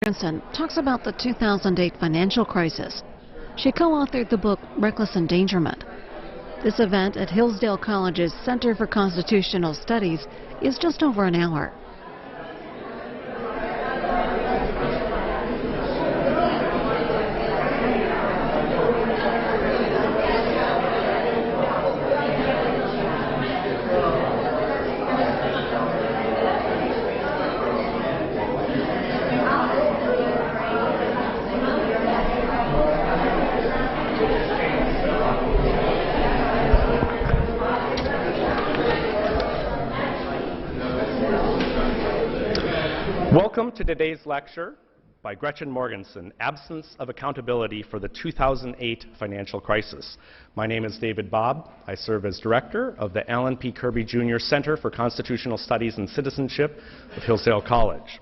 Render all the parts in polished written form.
Morganson talks about the 2008 financial crisis. She co-authored the book Reckless Endangerment. This event at Hillsdale College's Center for Constitutional Studies is just over an hour. Welcome to today's lecture by Gretchen Morganson, Absence of Accountability for the 2008 Financial Crisis. My name is David Bobb. I serve as director of the Alan P. Kirby Jr. Center for Constitutional Studies and Citizenship of Hillsdale College.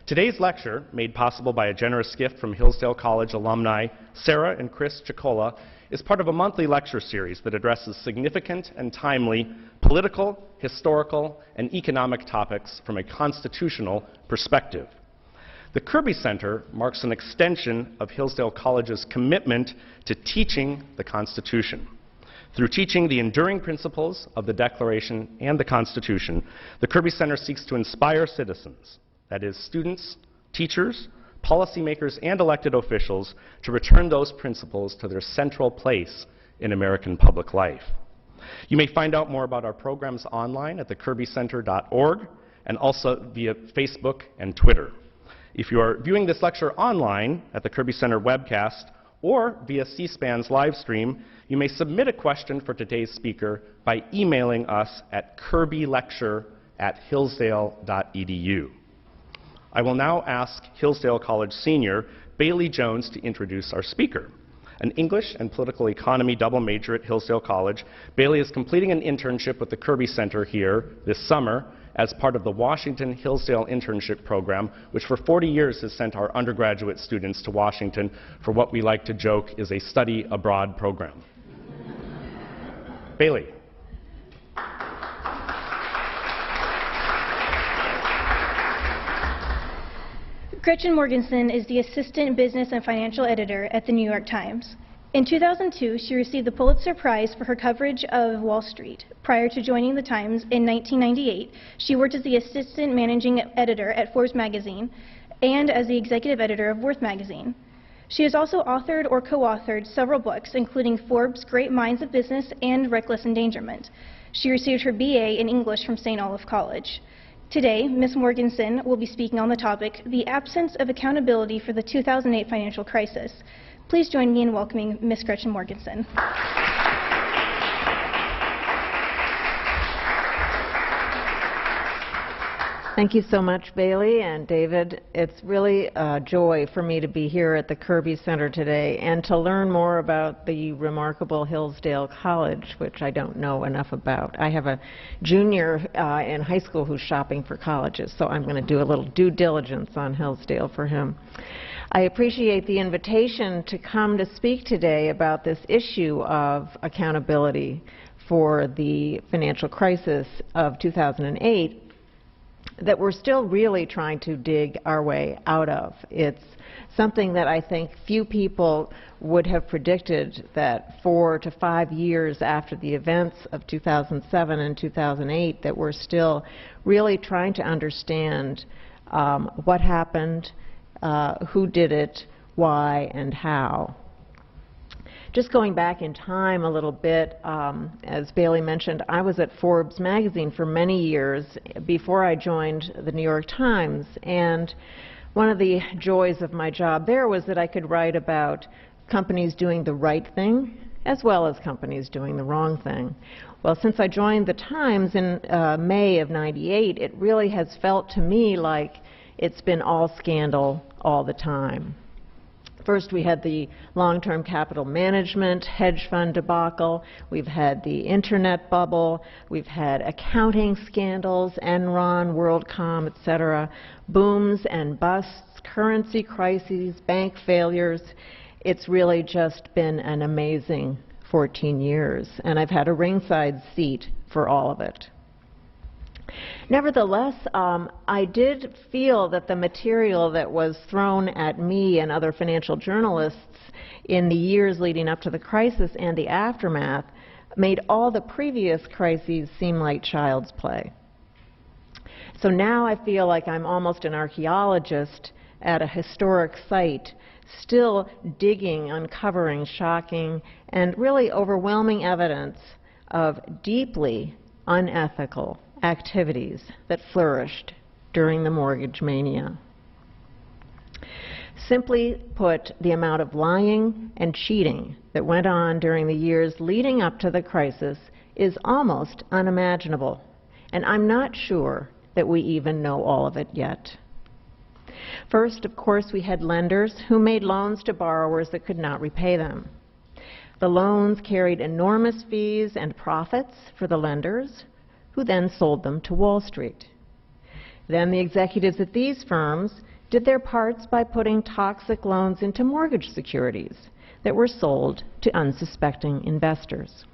Today's lecture, made possible by a generous gift from Hillsdale College alumni Sarah and Chris Chicola, is part of a monthly lecture series that addresses significant and timely political, historical, and economic topics from a constitutional perspective. The Kirby Center marks an extension of Hillsdale College's commitment to teaching the Constitution. Through teaching the enduring principles of the Declaration and the Constitution, the Kirby Center seeks to inspire citizens, that is, students, teachers, policymakers, and elected officials, to return those principles to their central place in American public life. You may find out more about our programs online at thekirbycenter.org and also via Facebook and Twitter. If you are viewing this lecture online at the Kirby Center webcast or via C-SPAN's live stream, you may submit a question for today's speaker by emailing us at kirbylecture@hillsdale.edu. I will now ask Hillsdale College senior Bailey Jones to introduce our speaker. An English and political economy double major at Hillsdale College, Bailey is completing an internship with the Kirby Center here this summer as part of the Washington Hillsdale Internship Program, which for 40 years has sent our undergraduate students to Washington for what we like to joke is a study abroad program. Bailey. Gretchen Morganson is the Assistant Business and Financial Editor at the New York Times. In 2002, she received the Pulitzer Prize for her coverage of Wall Street. Prior to joining the Times in 1998, she worked as the Assistant Managing Editor at Forbes magazine and as the Executive Editor of Worth magazine. She has also authored or co-authored several books, including Forbes' Great Minds of Business and Reckless Endangerment. She received her BA in English from St. Olaf College. Today, Ms. Morganson will be speaking on the topic, the absence of accountability for the 2008 financial crisis. Please join me in welcoming Ms. Gretchen Morganson. Thank you so much, Bailey and David. It's really a joy for me to be here at the Kirby Center today and to learn more about the remarkable Hillsdale College, which I don't know enough about. I have a junior in high school who's shopping for colleges, so I'm going to do a little due diligence on Hillsdale for him. I appreciate the invitation to come to speak today about this issue of accountability for the financial crisis of 2008 that we're still really trying to dig our way out of. It's something that I think few people would have predicted, that 4 to 5 years after the events of 2007 and 2008 that we're still really trying to understand what happened, who did it, why, and how. Just going back in time a little bit, as Bailey mentioned, I was at Forbes magazine for many years before I joined the New York Times, and one of the joys of my job there was that I could write about companies doing the right thing as well as companies doing the wrong thing. Well, since I joined the Times in May of '98, it really has felt to me like it's been all scandal all the time. First, we had the long-term capital management hedge fund debacle. We've had the internet bubble. We've had accounting scandals, Enron, WorldCom, etc., booms and busts, currency crises, bank failures. It's really just been an amazing 14 years, and I've had a ringside seat for all of it. Nevertheless, I did feel that the material that was thrown at me and other financial journalists in the years leading up to the crisis and the aftermath made all the previous crises seem like child's play. So now I feel like I'm almost an archaeologist at a historic site, still digging, uncovering shocking and really overwhelming evidence of deeply unethical activities that flourished during the mortgage mania. Simply put, the amount of lying and cheating that went on during the years leading up to the crisis is almost unimaginable, and I'm not sure that we even know all of it yet. First, of course, we had lenders who made loans to borrowers that could not repay them. The loans carried enormous fees and profits for the lenders, who then sold them to Wall Street. Then the executives at these firms did their parts by putting toxic loans into mortgage securities that were sold to unsuspecting investors.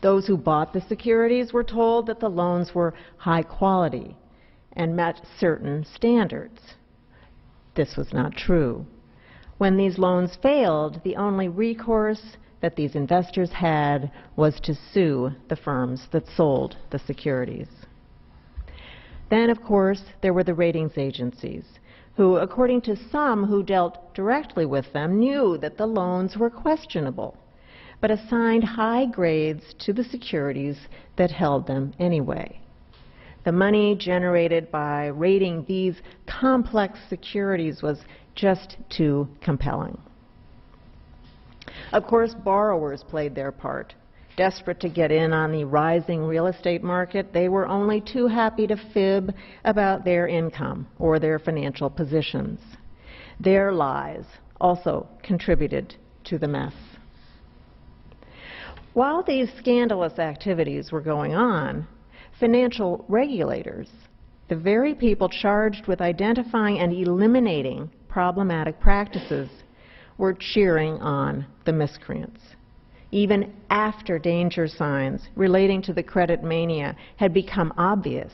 Those who bought the securities were told that the loans were high quality and met certain standards. This was not true. When these loans failed, the only recourse that these investors had was to sue the firms that sold the securities. Then, of course, there were the ratings agencies, who, according to some who dealt directly with them, knew that the loans were questionable, but assigned high grades to the securities that held them anyway. The money generated by rating these complex securities was just too compelling. Of course, borrowers played their part. Desperate to get in on the rising real estate market, they were only too happy to fib about their income or their financial positions. Their lies also contributed to the mess. While these scandalous activities were going on, financial regulators, the very people charged with identifying and eliminating problematic practices, were cheering on the miscreants. Even after danger signs relating to the credit mania had become obvious,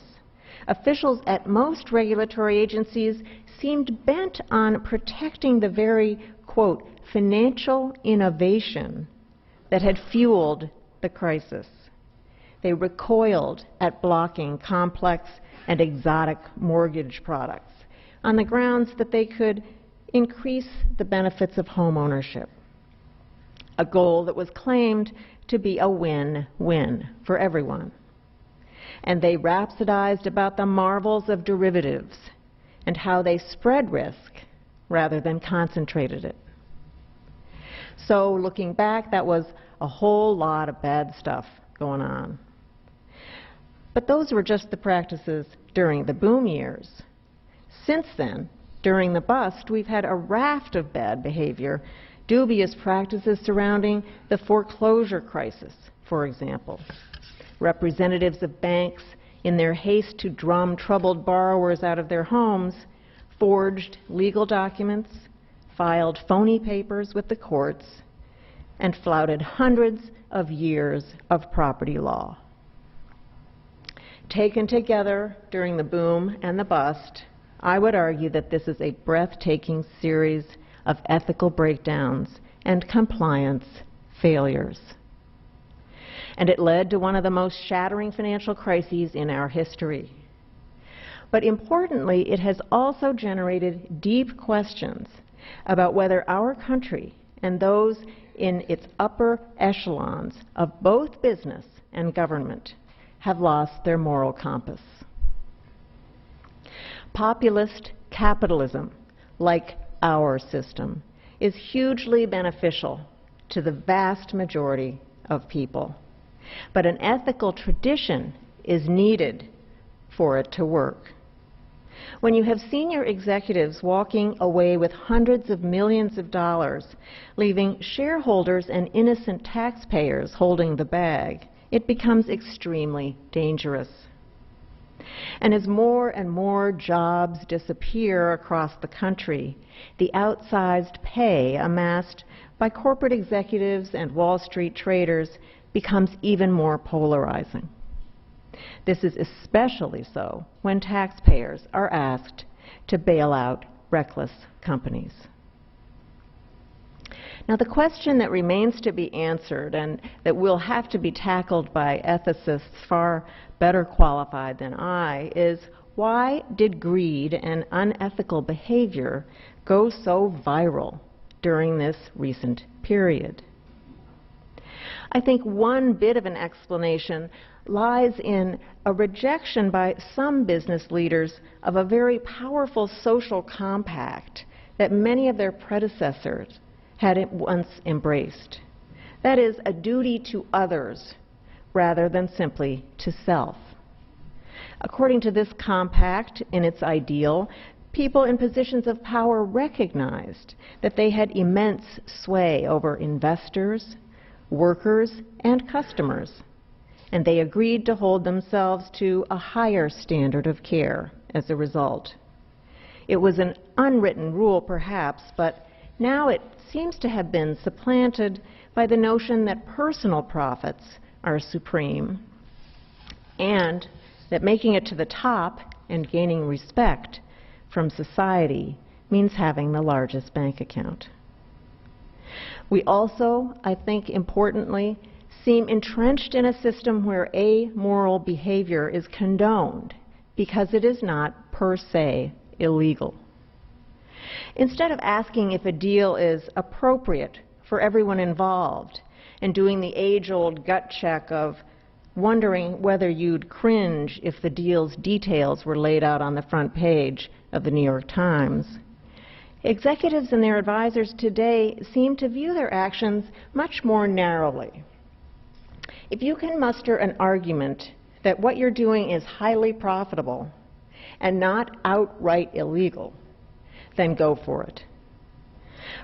officials at most regulatory agencies seemed bent on protecting the very, quote, financial innovation that had fueled the crisis. They recoiled at blocking complex and exotic mortgage products on the grounds that they could increase the benefits of home ownership, a goal that was claimed to be a win-win for everyone. And they rhapsodized about the marvels of derivatives and how they spread risk rather than concentrated it. So looking back, that was a whole lot of bad stuff going on. But those were just the practices during the boom years. Since then, during the bust, we've had a raft of bad behavior, dubious practices surrounding the foreclosure crisis, for example. Representatives of banks, in their haste to drum troubled borrowers out of their homes, forged legal documents, filed phony papers with the courts, and flouted hundreds of years of property law. Taken together during the boom and the bust, I would argue that this is a breathtaking series of ethical breakdowns and compliance failures. And it led to one of the most shattering financial crises in our history. But importantly, it has also generated deep questions about whether our country and those in its upper echelons of both business and government have lost their moral compass. Populist capitalism, like our system, is hugely beneficial to the vast majority of people. But an ethical tradition is needed for it to work. When you have senior executives walking away with hundreds of millions of dollars, leaving shareholders and innocent taxpayers holding the bag, it becomes extremely dangerous. And as more and more jobs disappear across the country, the outsized pay amassed by corporate executives and Wall Street traders becomes even more polarizing. This is especially so when taxpayers are asked to bail out reckless companies. Now, the question that remains to be answered and that will have to be tackled by ethicists far better qualified than I is, why did greed and unethical behavior go so viral during this recent period? I think one bit of an explanation lies in a rejection by some business leaders of a very powerful social compact that many of their predecessors had at once embraced. That is, a duty to others rather than simply to self. According to this compact, in its ideal, people in positions of power recognized that they had immense sway over investors, workers, and customers, and they agreed to hold themselves to a higher standard of care as a result. It was an unwritten rule, perhaps, but now it seems to have been supplanted by the notion that personal profits are supreme, and that making it to the top and gaining respect from society means having the largest bank account. We also, I think importantly, seem entrenched in a system where amoral behavior is condoned because it is not per se illegal. Instead of asking if a deal is appropriate for everyone involved and doing the age-old gut check of wondering whether you'd cringe if the deal's details were laid out on the front page of the New York Times, executives and their advisors today seem to view their actions much more narrowly. If you can muster an argument that what you're doing is highly profitable and not outright illegal, then go for it.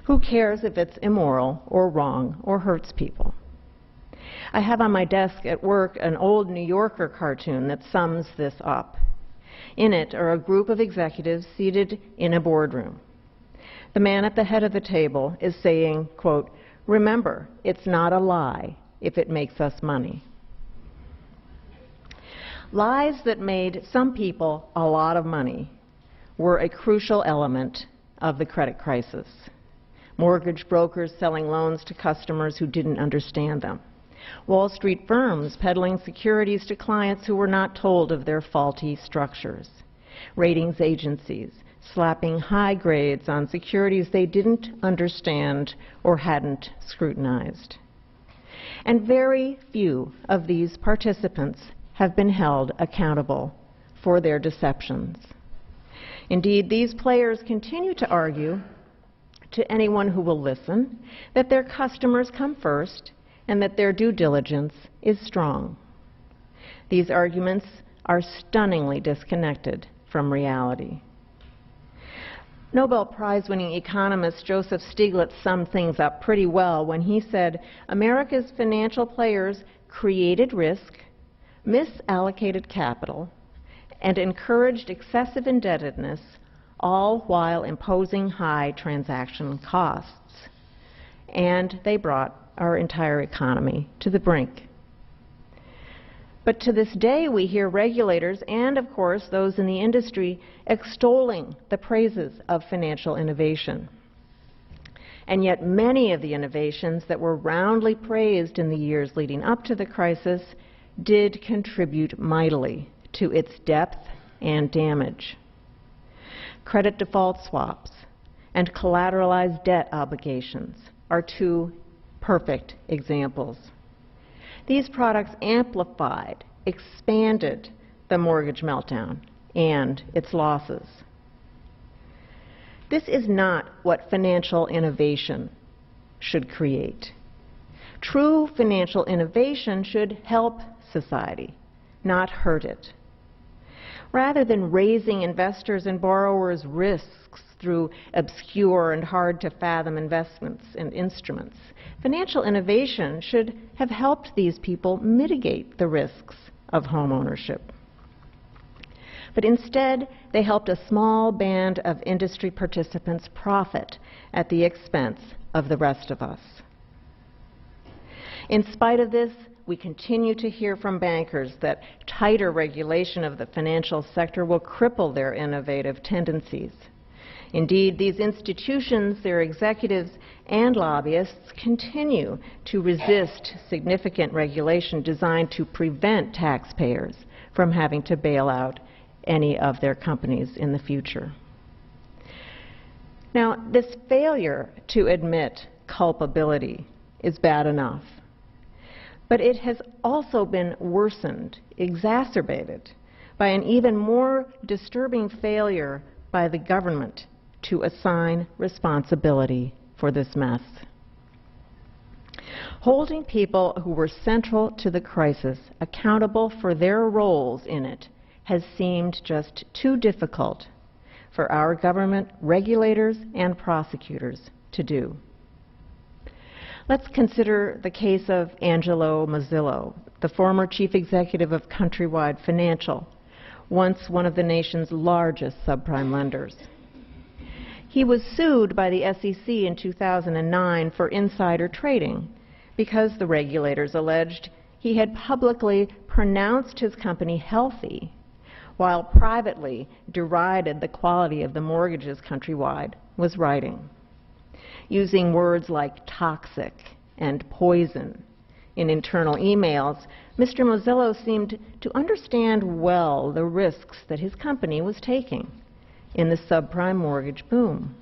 Who cares if it's immoral or wrong or hurts people? I have on my desk at work an old New Yorker cartoon that sums this up. In it are a group of executives seated in a boardroom. The man at the head of the table is saying, quote, "Remember, it's not a lie if it makes us money." Lies that made some people a lot of money were a crucial element of the credit crisis. Mortgage brokers selling loans to customers who didn't understand them. Wall Street firms peddling securities to clients who were not told of their faulty structures. Ratings agencies slapping high grades on securities they didn't understand or hadn't scrutinized. And very few of these participants have been held accountable for their deceptions. Indeed, these players continue to argue to anyone who will listen that their customers come first and that their due diligence is strong. These arguments are stunningly disconnected from reality. Nobel Prize-winning economist Joseph Stiglitz summed things up pretty well when he said, "America's financial players created risk, misallocated capital, and encouraged excessive indebtedness, all while imposing high transaction costs. And they brought our entire economy to the brink." But to this day, we hear regulators and, of course, those in the industry extolling the praises of financial innovation. And yet many of the innovations that were roundly praised in the years leading up to the crisis did contribute mightily to its depth and damage. Credit default swaps and collateralized debt obligations are two perfect examples. These products amplified, expanded the mortgage meltdown and its losses. This is not what financial innovation should create. True financial innovation should help society, not hurt it. Rather than raising investors' and borrowers' risks through obscure and hard-to-fathom investments and instruments, financial innovation should have helped these people mitigate the risks of homeownership. But instead, they helped a small band of industry participants profit at the expense of the rest of us. In spite of this, we continue to hear from bankers that tighter regulation of the financial sector will cripple their innovative tendencies. Indeed, these institutions, their executives, and lobbyists continue to resist significant regulation designed to prevent taxpayers from having to bail out any of their companies in the future. Now, this failure to admit culpability is bad enough, but it has also been worsened, exacerbated, by an even more disturbing failure by the government to assign responsibility for this mess. Holding people who were central to the crisis accountable for their roles in it has seemed just too difficult for our government regulators and prosecutors to do. Let's consider the case of Angelo Mozillo, the former chief executive of Countrywide Financial, once one of the nation's largest subprime lenders. He was sued by the SEC in 2009 for insider trading because the regulators alleged he had publicly pronounced his company healthy while privately derided the quality of the mortgages Countrywide was writing, using words like toxic and poison in internal emails. Mr. Mozillo seemed to understand well the risks that his company was taking in the subprime mortgage boom.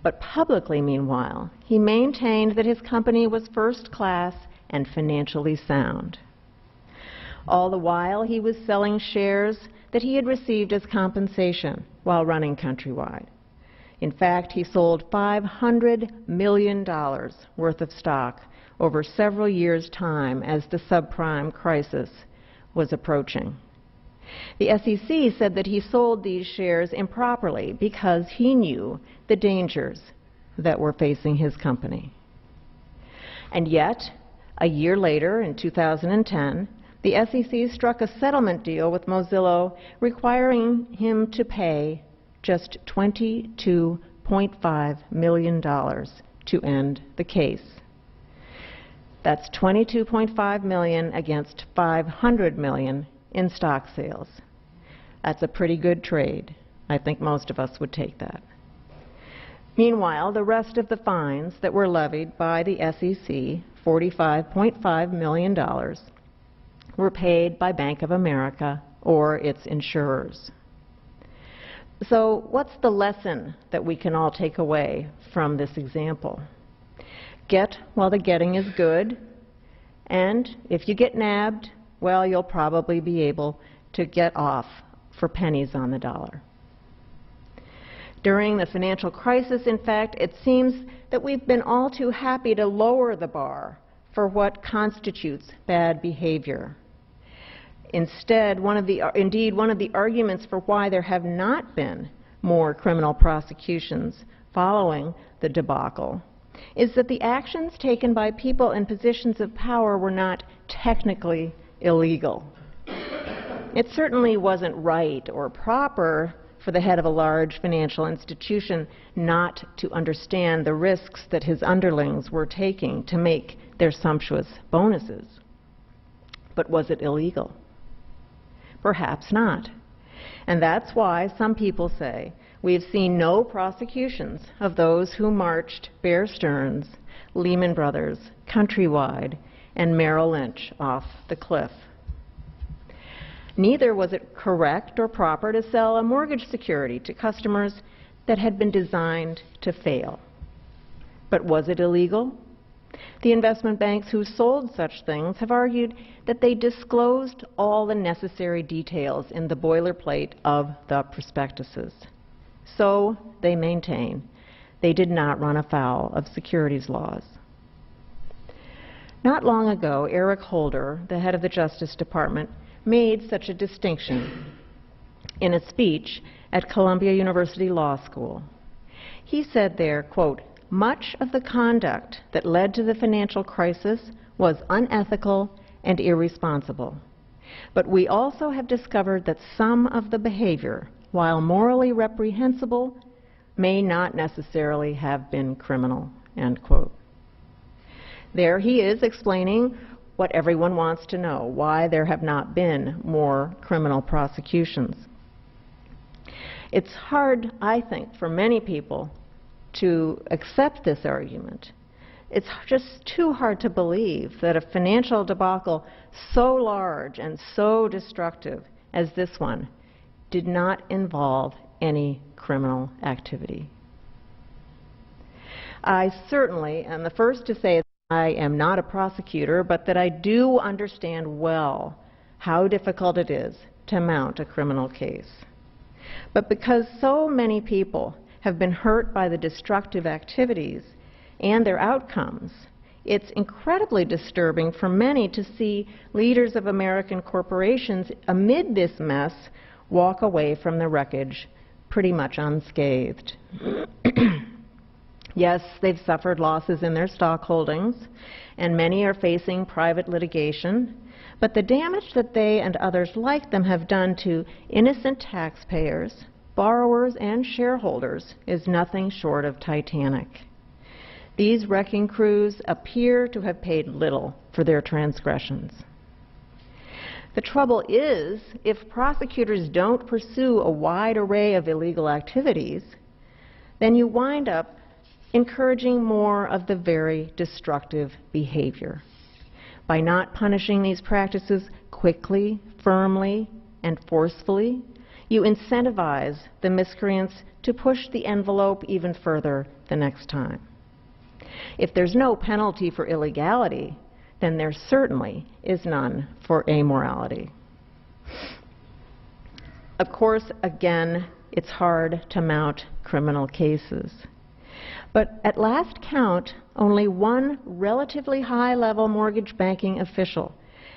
But publicly, meanwhile, he maintained that his company was first class and financially sound. All the while, he was selling shares that he had received as compensation while running Countrywide. In fact, he sold $500 million worth of stock over several years' time as the subprime crisis was approaching. The SEC said that he sold these shares improperly because he knew the dangers that were facing his company. And yet, a year later, in 2010, the SEC struck a settlement deal with Mozillo requiring him to pay just $22.5 million to end the case. That's $22.5 million against $500 million in stock sales. That's a pretty good trade. I think most of us would take that. Meanwhile, the rest of the fines that were levied by the SEC, $45.5 million, were paid by Bank of America or its insurers. So what's the lesson that we can all take away from this example? Get while the getting is good, and if you get nabbed, well, you'll probably be able to get off for pennies on the dollar. During the financial crisis, in fact, it seems that we've been all too happy to lower the bar for what constitutes bad behavior. Instead, one of the arguments for why there have not been more criminal prosecutions following the debacle is that the actions taken by people in positions of power were not technically illegal. It certainly wasn't right or proper for the head of a large financial institution not to understand the risks that his underlings were taking to make their sumptuous bonuses. But was it illegal? Perhaps not. And that's why some people say we've seen no prosecutions of those who marched Bear Stearns, Lehman Brothers, Countrywide, and Merrill Lynch off the cliff. Neither was it correct or proper to sell a mortgage security to customers that had been designed to fail. But was it illegal? The investment banks who sold such things have argued that they disclosed all the necessary details in the boilerplate of the prospectuses. So, they maintain, they did not run afoul of securities laws. Not long ago, Eric Holder, the head of the Justice Department, made such a distinction in a speech at Columbia University Law School. He said there, quote, "Much of the conduct that led to the financial crisis was unethical and irresponsible. But we also have discovered that some of the behavior, while morally reprehensible, may not necessarily have been criminal," end quote. There he is explaining what everyone wants to know, why there have not been more criminal prosecutions. It's hard, I think, for many people to accept this argument. It's just too hard to believe that a financial debacle so large and so destructive as this one did not involve any criminal activity. I certainly am the first to say that I am not a prosecutor, but that I do understand well how difficult it is to mount a criminal case. But because so many people have been hurt by the destructive activities and their outcomes, it's incredibly disturbing for many to see leaders of American corporations amid this mess walk away from the wreckage pretty much unscathed. Yes, they've suffered losses in their stock holdings, and many are facing private litigation, but the damage that they and others like them have done to innocent taxpayers, borrowers, and shareholders is nothing short of titanic. These wrecking crews appear to have paid little for their transgressions. The trouble is, if prosecutors don't pursue a wide array of illegal activities, then you wind up encouraging more of the very destructive behavior. By not punishing these practices quickly, firmly, and forcefully, you incentivize the miscreants to push the envelope even further the next time. If there's no penalty for illegality, then there certainly is none for amorality. Of course, again, it's hard to mount criminal cases. But at last count, only one relatively high-level mortgage banking official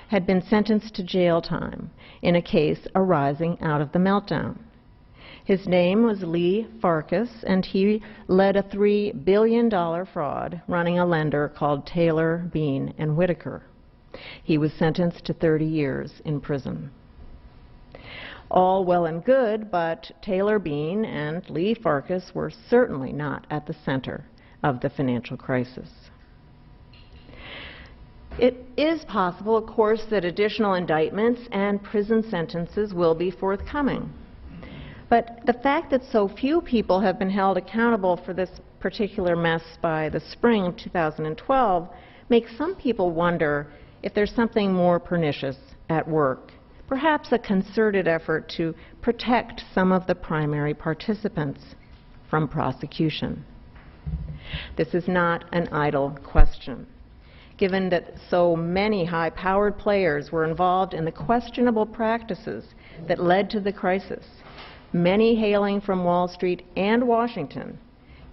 had been sentenced to jail time in a case arising out of the meltdown. His name was Lee Farkas, and he led a $3 billion fraud running a lender called Taylor, Bean and Whitaker. He was sentenced to 30 years in prison. All well and good, but Taylor, Bean and Lee Farkas were certainly not at the center of the financial crisis. It is possible, of course, that additional indictments and prison sentences will be forthcoming. But the fact that so few people have been held accountable for this particular mess by the spring of 2012 makes some people wonder if there's something more pernicious at work. Perhaps a concerted effort to protect some of the primary participants from prosecution. This is not an idle question, given that so many high-powered players were involved in the questionable practices that led to the crisis, many hailing from Wall Street and Washington.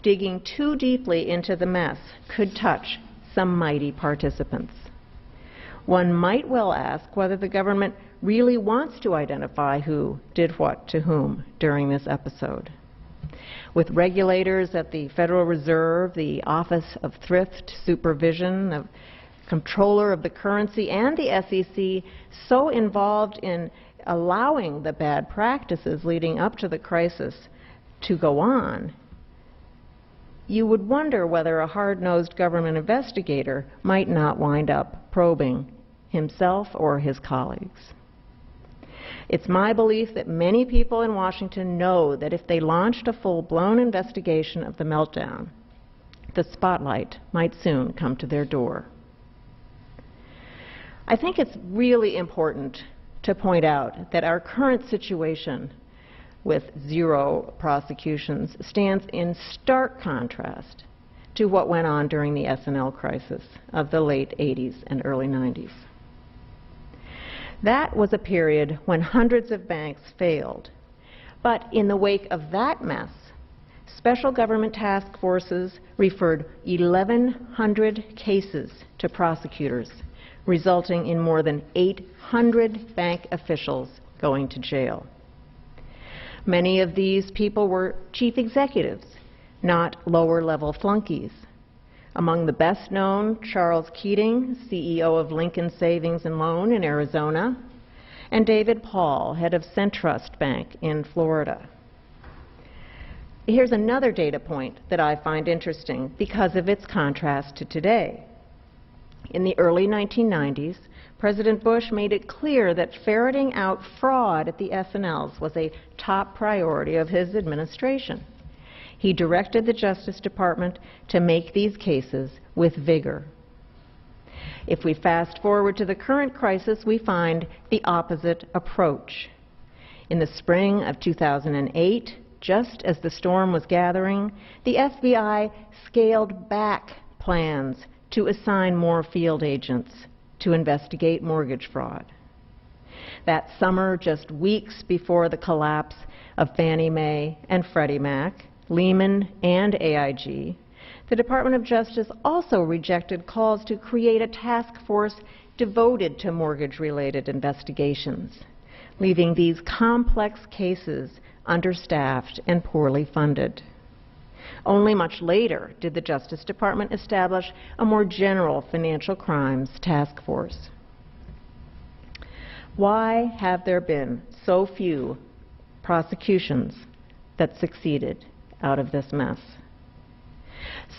Digging too deeply into the mess could touch some mighty participants. One might well ask whether the government really wants to identify who did what to whom during this episode. With regulators at the Federal Reserve, the Office of Thrift Supervision, the Comptroller of the Currency, and the SEC so involved in allowing the bad practices leading up to the crisis to go on, you would wonder whether a hard-nosed government investigator might not wind up probing himself or his colleagues. It's my belief that many people in Washington know that if they launched a full-blown investigation of the meltdown, the spotlight might soon come to their door. I think it's really important to point out that our current situation with 0 prosecutions stands in stark contrast to what went on during the S&L crisis of the late 80s and early 90s. That was a period when hundreds of banks failed. But in the wake of that mess, special government task forces referred 1,100 cases to prosecutors, resulting in more than 800 bank officials going to jail. Many of these people were chief executives, not lower-level flunkies. Among the best known, Charles Keating, CEO of Lincoln Savings and Loan in Arizona, and David Paul, head of SunTrust Bank in Florida. Here's another data point that I find interesting because of its contrast to today. In the early 1990s, President Bush made it clear that ferreting out fraud at the S&Ls was a top priority of his administration. He directed the Justice Department to make these cases with vigor. If we fast forward to the current crisis, we find the opposite approach. In the spring of 2008, just as the storm was gathering, the FBI scaled back plans to assign more field agents to investigate mortgage fraud. That summer, just weeks before the collapse of Fannie Mae and Freddie Mac, Lehman and AIG, the Department of Justice also rejected calls to create a task force devoted to mortgage-related investigations, leaving these complex cases understaffed and poorly funded. Only much later did the Justice Department establish a more general financial crimes task force. Why have there been so few prosecutions that succeeded out of this mess?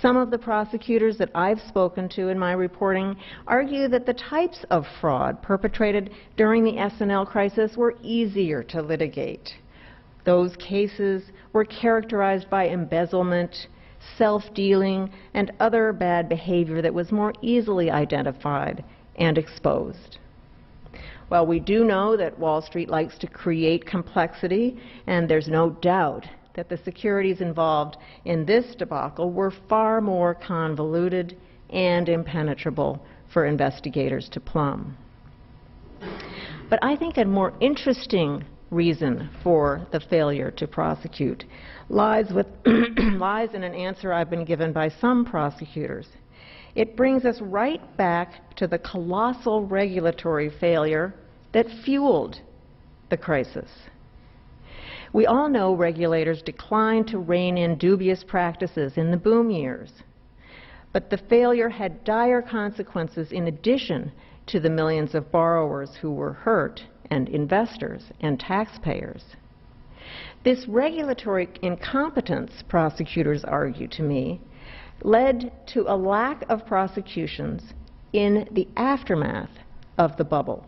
Some of the prosecutors that I've spoken to in my reporting argue that the types of fraud perpetrated during the S&L crisis were easier to litigate. Those cases were characterized by embezzlement, self-dealing, and other bad behavior that was more easily identified and exposed. Well, we do know that Wall Street likes to create complexity, and there's no doubt that the securities involved in this debacle were far more convoluted and impenetrable for investigators to plumb. But I think a more interesting reason for the failure to prosecute lies in an answer I've been given by some prosecutors. It brings us right back to the colossal regulatory failure that fueled the crisis. We all know regulators declined to rein in dubious practices in the boom years, but the failure had dire consequences in addition to the millions of borrowers who were hurt, and investors and taxpayers. This regulatory incompetence, prosecutors argue to me, led to a lack of prosecutions in the aftermath of the bubble.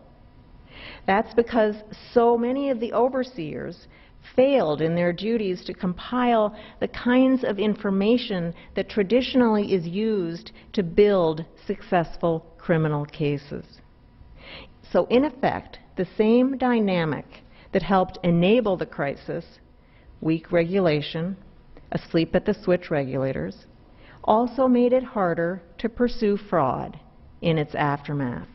That's because so many of the overseers failed in their duties to compile the kinds of information that traditionally is used to build successful criminal cases. So in effect, the same dynamic that helped enable the crisis, weak regulation, asleep at the switch regulators, also made it harder to pursue fraud in its aftermath.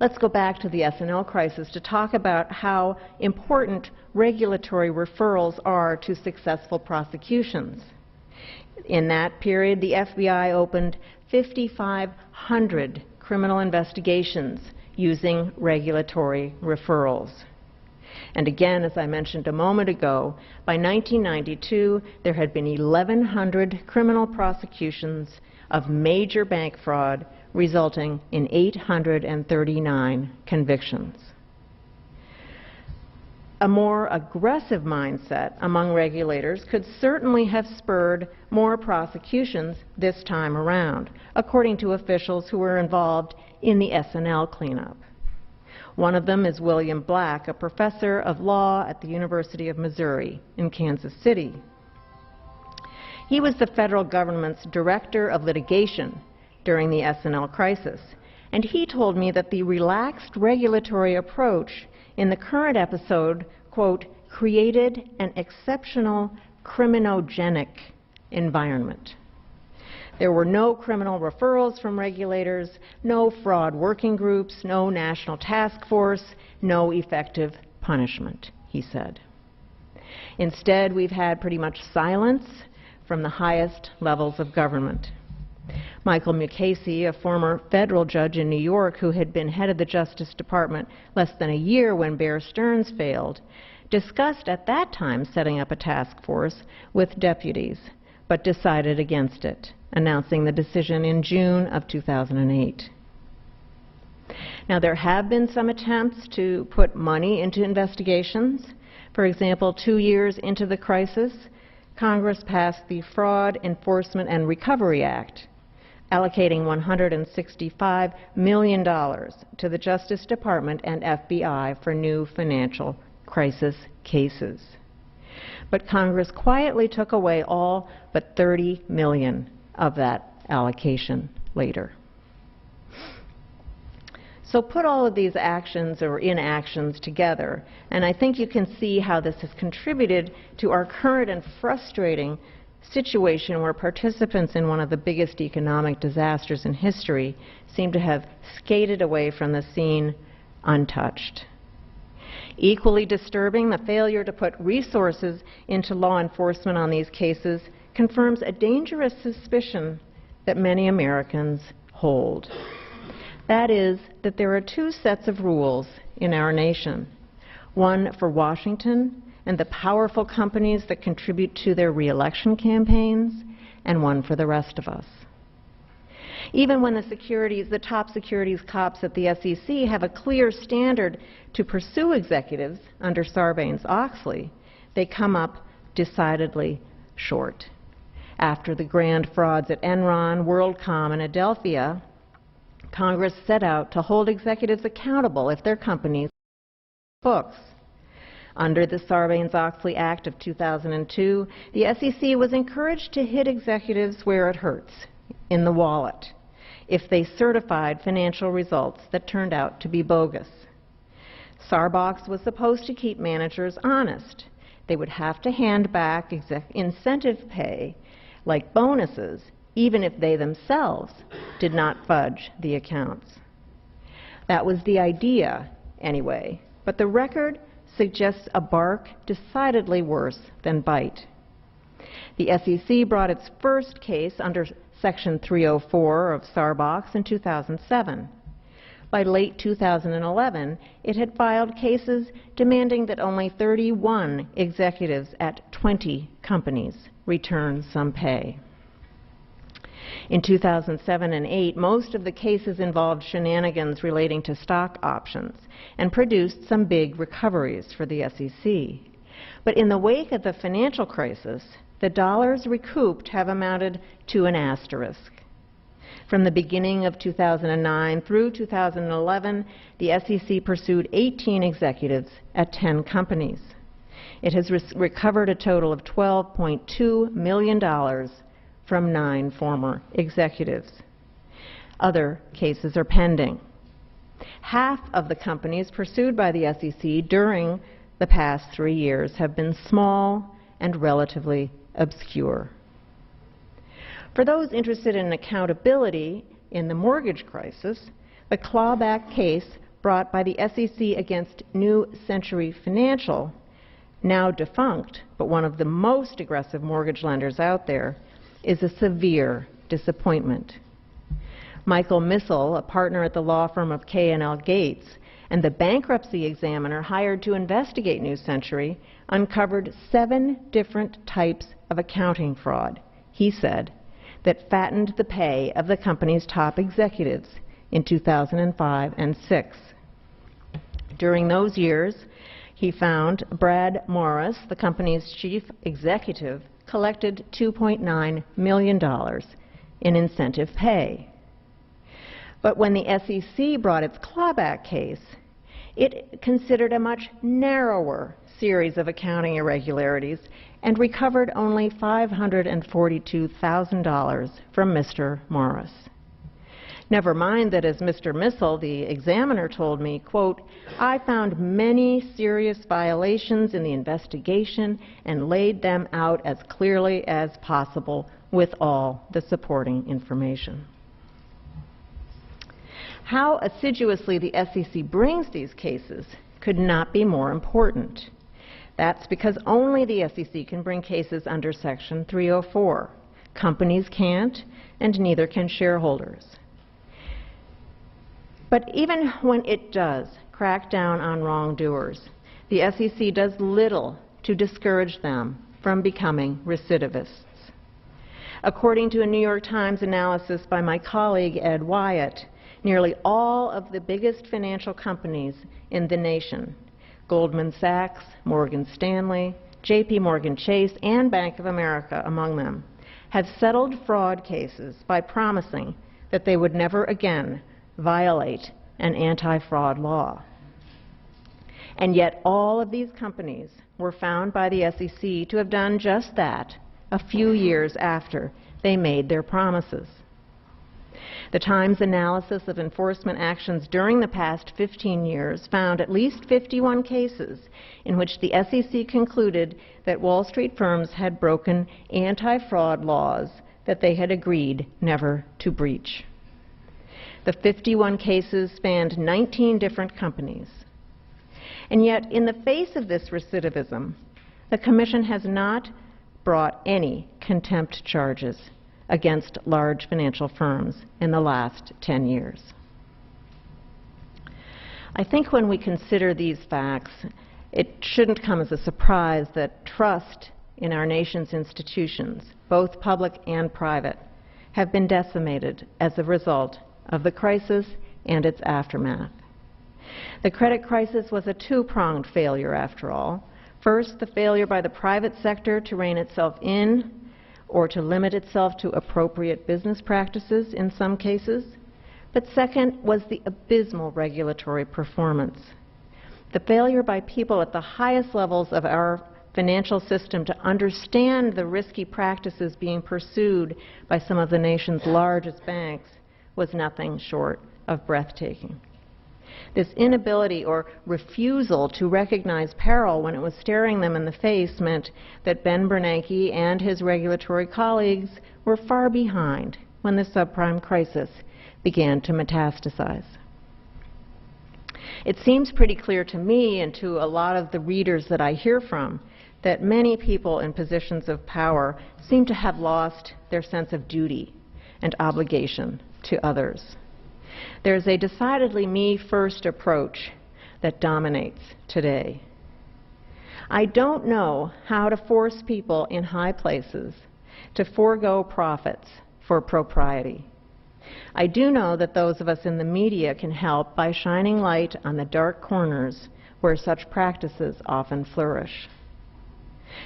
Let's go back to the S&L crisis to talk about how important regulatory referrals are to successful prosecutions. In that period, the FBI opened 5,500 criminal investigations using regulatory referrals. And again, as I mentioned a moment ago, by 1992, there had been 1,100 criminal prosecutions of major bank fraud, resulting in 839 convictions. A more aggressive mindset among regulators could certainly have spurred more prosecutions this time around, according to officials who were involved in the S&L cleanup. One of them is William Black, a professor of law at the University of Missouri in Kansas City. He was the federal government's director of litigation during the S&L crisis, and he told me that the relaxed regulatory approach in the current episode, quote, created an exceptional criminogenic environment. There were no criminal referrals from regulators, no fraud working groups, no national task force, no effective punishment, he said. Instead, we've had pretty much silence from the highest levels of government. Michael Mukasey, a former federal judge in New York who had been head of the Justice Department less than a year when Bear Stearns failed, discussed at that time setting up a task force with deputies, but decided against it, announcing the decision in June of 2008. Now, there have been some attempts to put money into investigations. For example, 2 years into the crisis, Congress passed the Fraud Enforcement and Recovery Act, allocating $165 million to the Justice Department and FBI for new financial crisis cases. But Congress quietly took away all but $30 million of that allocation later. So put all of these actions or inactions together, and I think you can see how this has contributed to our current and frustrating situation where participants in one of the biggest economic disasters in history seem to have skated away from the scene untouched. Equally disturbing, the failure to put resources into law enforcement on these cases confirms a dangerous suspicion that many Americans hold. That is, that there are two sets of rules in our nation, one for Washington and the powerful companies that contribute to their re-election campaigns, and one for the rest of us. Even when the top securities cops at the SEC have a clear standard to pursue executives under Sarbanes-Oxley, they come up decidedly short. After the grand frauds at Enron, WorldCom, and Adelphia, Congress set out to hold executives accountable if their companies books. Under the Sarbanes-Oxley Act of 2002, the SEC was encouraged to hit executives where it hurts, in the wallet, if they certified financial results that turned out to be bogus. Sarbox was supposed to keep managers honest. They would have to hand back incentive pay, like bonuses, even if they themselves did not fudge the accounts. That was the idea, anyway, but the record suggests a bark decidedly worse than bite. The SEC brought its first case under Section 304 of Sarbox in 2007. By late 2011, it had filed cases demanding that only 31 executives at 20 companies return some pay. In 2007 and 2008, most of the cases involved shenanigans relating to stock options and produced some big recoveries for the SEC. But in the wake of the financial crisis, the dollars recouped have amounted to an asterisk. From the beginning of 2009 through 2011, the SEC pursued 18 executives at 10 companies. It has recovered a total of $12.2 million from 9 former executives. Other cases are pending. Half of the companies pursued by the SEC during the past 3 years have been small and relatively obscure. For those interested in accountability in the mortgage crisis, the clawback case brought by the SEC against New Century Financial, now defunct, but one of the most aggressive mortgage lenders out there, is a severe disappointment. Michael Missel, a partner at the law firm of K&L Gates, and the bankruptcy examiner hired to investigate New Century, uncovered 7 different types of accounting fraud, he said, that fattened the pay of the company's top executives in 2005 and 2006. During those years, he found Brad Morris, the company's chief executive, collected $2.9 million in incentive pay. But when the SEC brought its clawback case, it considered a much narrower series of accounting irregularities and recovered only $542,000 from Mr. Morris. Never mind that, as Mr. Missel, the examiner, told me, quote, "I found many serious violations in the investigation and laid them out as clearly as possible with all the supporting information." How assiduously the SEC brings these cases could not be more important. That's because only the SEC can bring cases under Section 304. Companies can't, and neither can shareholders. But even when it does crack down on wrongdoers, the SEC does little to discourage them from becoming recidivists. According to a New York Times analysis by my colleague Ed Wyatt, nearly all of the biggest financial companies in the nation, Goldman Sachs, Morgan Stanley, J.P. Morgan Chase, and Bank of America among them, have settled fraud cases by promising that they would never again violate an anti-fraud law. And yet all of these companies were found by the SEC to have done just that a few years after they made their promises. The Times analysis of enforcement actions during the past 15 years found at least 51 cases in which the SEC concluded that Wall Street firms had broken anti-fraud laws that they had agreed never to breach. The 51 cases spanned 19 different companies. And yet, in the face of this recidivism, the Commission has not brought any contempt charges against large financial firms in the last 10 years. I think when we consider these facts, it shouldn't come as a surprise that trust in our nation's institutions, both public and private, have been decimated as a result of the crisis and its aftermath. The credit crisis was a two-pronged failure, after all. First, the failure by the private sector to rein itself in or to limit itself to appropriate business practices in some cases. But second was the abysmal regulatory performance. The failure by people at the highest levels of our financial system to understand the risky practices being pursued by some of the nation's largest banks was nothing short of breathtaking. This inability or refusal to recognize peril when it was staring them in the face meant that Ben Bernanke and his regulatory colleagues were far behind when the subprime crisis began to metastasize. It seems pretty clear to me and to a lot of the readers that I hear from that many people in positions of power seem to have lost their sense of duty and obligation to others. There's a decidedly me-first approach that dominates today. I don't know how to force people in high places to forego profits for propriety. I do know that those of us in the media can help by shining light on the dark corners where such practices often flourish.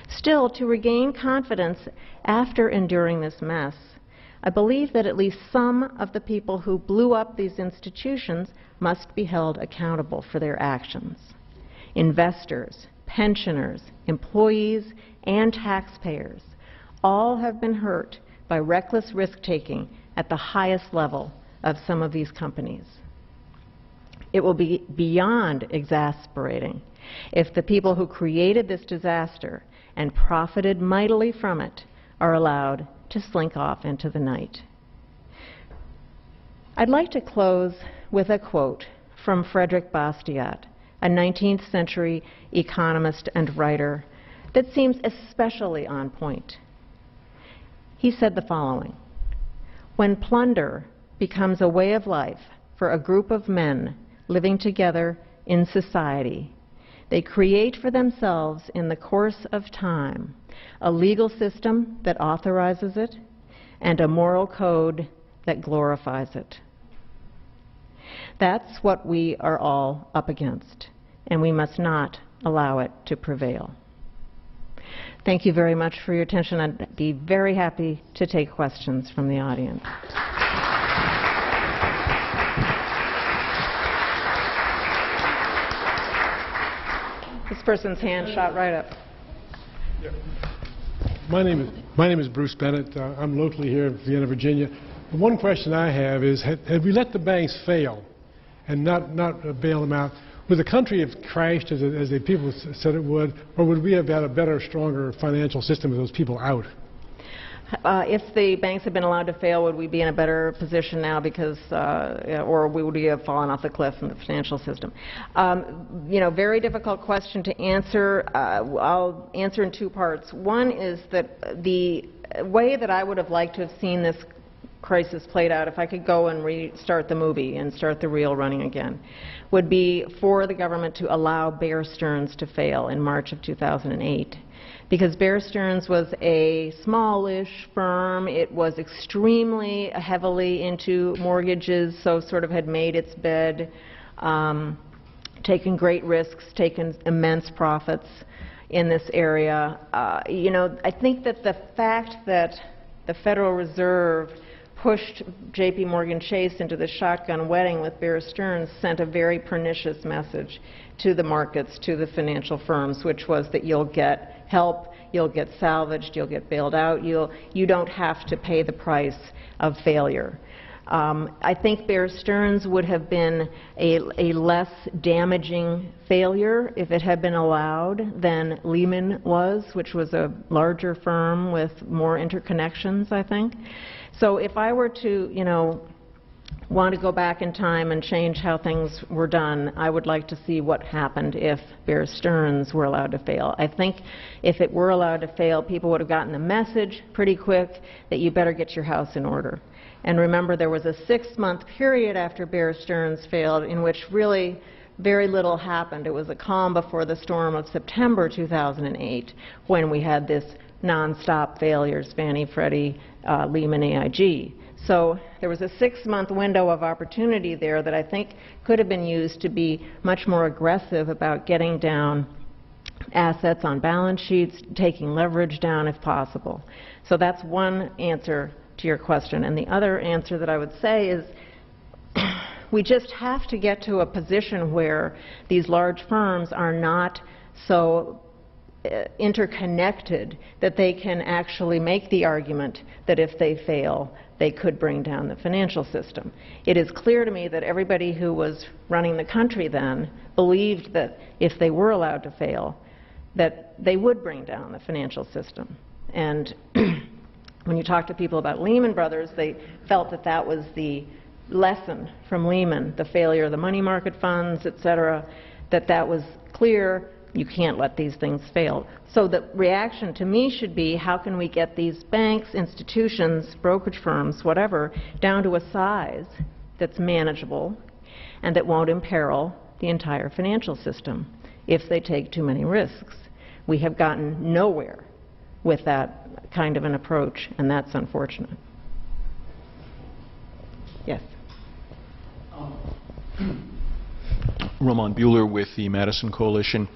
Still, to regain confidence after enduring this mess, I believe that at least some of the people who blew up these institutions must be held accountable for their actions. Investors, pensioners, employees, and taxpayers all have been hurt by reckless risk-taking at the highest level of some of these companies. It will be beyond exasperating if the people who created this disaster and profited mightily from it are allowed to slink off into the night. I'd like to close with a quote from Frederick Bastiat, a 19th century economist and writer that seems especially on point. He said the following: "When plunder becomes a way of life for a group of men living together in society, they create for themselves in the course of time a legal system that authorizes it and a moral code that glorifies it." That's what we are all up against, and we must not allow it to prevail. Thank you very much for your attention. I'd be very happy to take questions from the audience. This person's hand shot right up. Yeah. My name is Bruce Bennett. I'm locally here in Vienna, Virginia. The one question I have is, had we let the banks fail and not bail them out, would the country have crashed as the people said it would, or would we have had a better, stronger financial system with those people out? If the banks had been allowed to fail, would we be in a better position now because, or would we have fallen off the cliff in the financial system? Very difficult question to answer. I'll answer in two parts. One is that the way that I would have liked to have seen this crisis played out, if I could go and restart the movie and start the reel running again, would be for the government to allow Bear Stearns to fail in March of 2008. Because Bear Stearns was a smallish firm. It was extremely heavily into mortgages, so sort of had made its bed, taken great risks, taken immense profits in this area. I think that the fact that the Federal Reserve pushed J.P. Morgan Chase into the shotgun wedding with Bear Stearns sent a very pernicious message to the markets, to the financial firms, which was that you'll get help, you'll get salvaged, you'll get bailed out, you don't have to pay the price of failure. I think Bear Stearns would have been a less damaging failure if it had been allowed than Lehman was, which was a larger firm with more interconnections, I think. So if I were to, want to go back in time and change how things were done, I would like to see what happened if Bear Stearns were allowed to fail. I think if it were allowed to fail, people would have gotten the message pretty quick that you better get your house in order. And remember, there was a 6-month period after Bear Stearns failed in which really very little happened. It was a calm before the storm of September 2008 when we had this nonstop failures, Fannie, Freddie, Lehman, AIG. So there was a 6-month window of opportunity there that I think could have been used to be much more aggressive about getting down assets on balance sheets, taking leverage down if possible. So that's one answer to your question. And the other answer that I would say is we just have to get to a position where these large firms are not so interconnected that they can actually make the argument that if they fail, they could bring down the financial system. It is clear to me that everybody who was running the country then believed that if they were allowed to fail, that they would bring down the financial system. And when you talk to people about Lehman Brothers, they felt that that was the lesson from Lehman, the failure of the money market funds, et cetera, that was clear. You can't let these things fail. So the reaction to me should be, how can we get these banks, institutions, brokerage firms, whatever, down to a size that's manageable and that won't imperil the entire financial system if they take too many risks. We have gotten nowhere with that kind of an approach, and that's unfortunate. Yes. Roman Buehler with the Madison Coalition.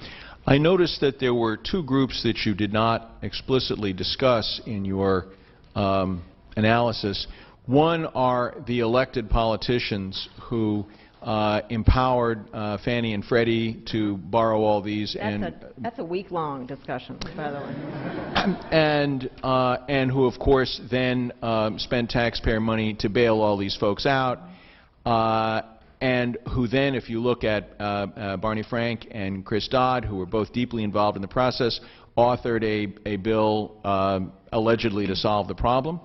I noticed that there were two groups that you did not explicitly discuss in your analysis. One are the elected politicians who empowered Fannie and Freddie to borrow all these. That's a week-long discussion, by the way. And who, of course, then spent taxpayer money to bail all these folks out. And who then, if you look at Barney Frank and Chris Dodd, who were both deeply involved in the process, authored a bill allegedly to solve the problem.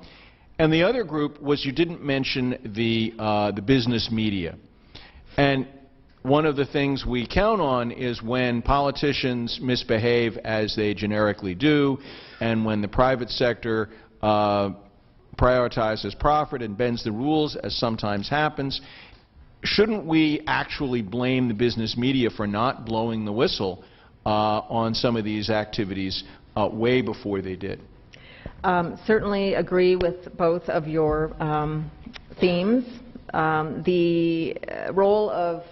And the other group was, you didn't mention the business media. And one of the things we count on is when politicians misbehave as they generically do, and when the private sector prioritizes profit and bends the rules, as sometimes happens. Shouldn't we actually blame the business media for not blowing the whistle on some of these activities way before they did? Certainly agree with both of your themes. The role of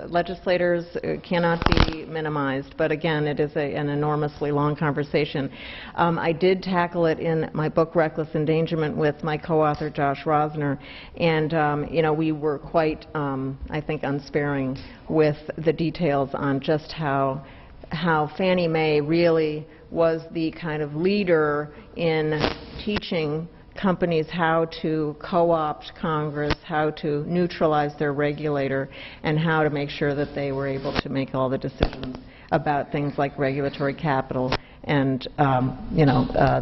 legislators cannot be minimized, but again, it is an enormously long conversation. I did tackle it in my book, Reckless Endangerment, with my co-author, Josh Rosner, and we were quite, I think, unsparing with the details on just how Fannie Mae really was the kind of leader in teaching companies how to co-opt Congress, how to neutralize their regulator, and how to make sure that they were able to make all the decisions about things like regulatory capital and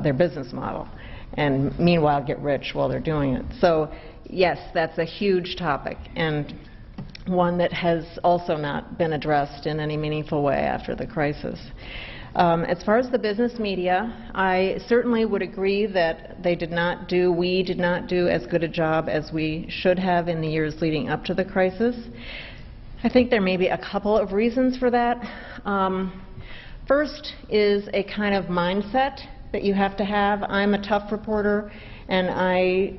their business model, and meanwhile get rich while they're doing it. So yes, that's a huge topic, and one that has also not been addressed in any meaningful way after the crisis. As far as the business media, I certainly would agree that we did not do as good a job as we should have in the years leading up to the crisis. I think there may be a couple of reasons for that. First is a kind of mindset that you have to have. I'm a tough reporter, and I